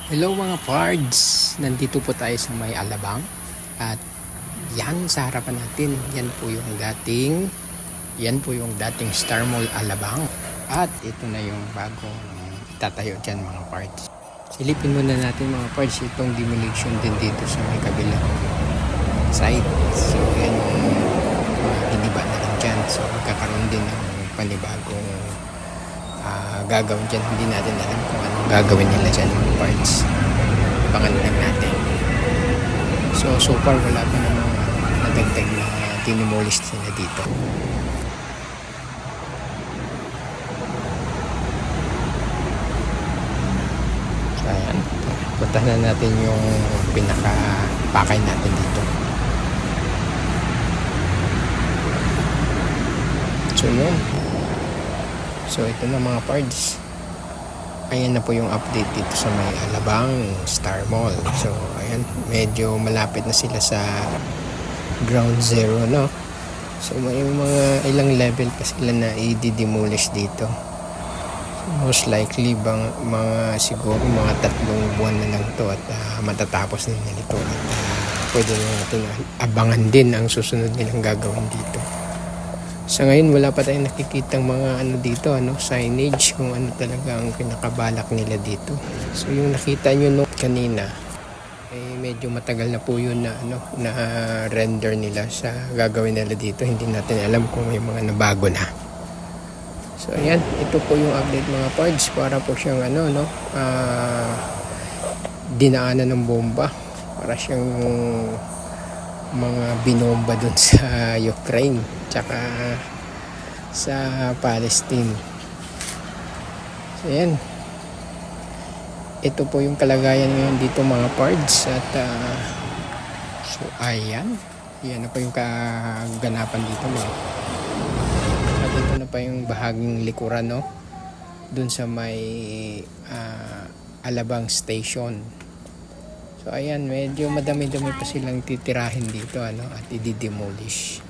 Hello mga pards, nandito po tayo sa may Alabang at yan sa harapan natin, yan po yung dating Star Mall Alabang at ito na yung bagong itatayo dyan mga pards. Silipin muna natin mga pards itong demolition din dito sa may kabilang side. So yan yung hiniba na rin dyan, so magkakaroon din ng panibagong gagawin dyan. Hindi natin alam kung anong gagawin nila dyan mga parts, abangan lang natin. So far wala pa namang nadagdag na dinimolish sila dito. So ayan, punta na natin yung pinaka-pakay natin dito. So yun, so ito na mga parts, ayan na po yung update dito sa may Alabang Star Mall. So ayan, medyo malapit na sila sa ground zero, no? So may mga ilang level pa sila na i-demolish dito. So, most likely mga siguro mga 3 buwan na lang to at matatapos na nito at pwede na natin abangan din ang susunod nilang gagawin dito. Sa ngayon wala pa tayong nakikitang mga dito, signage kung ano talaga ang pinakabalak nila dito. So yung nakita nyo kanina medyo matagal na po yun na render nila sa gagawin nila dito. Hindi natin alam kung may mga nabago na. So ayan, ito po yung update mga pards, para po siyang dinaanan ng bomba, para siyang mga binomba dun sa Ukraine tsaka sa Palestine. So yan, ito po yung kalagayan ngayon dito mga pards at so ayan, yan na po yung kaganapan dito at ito na pa yung bahaging likuran dun sa may Alabang Station. So ayan, medyo madami-dami pa silang titirahin dito at i-demolish.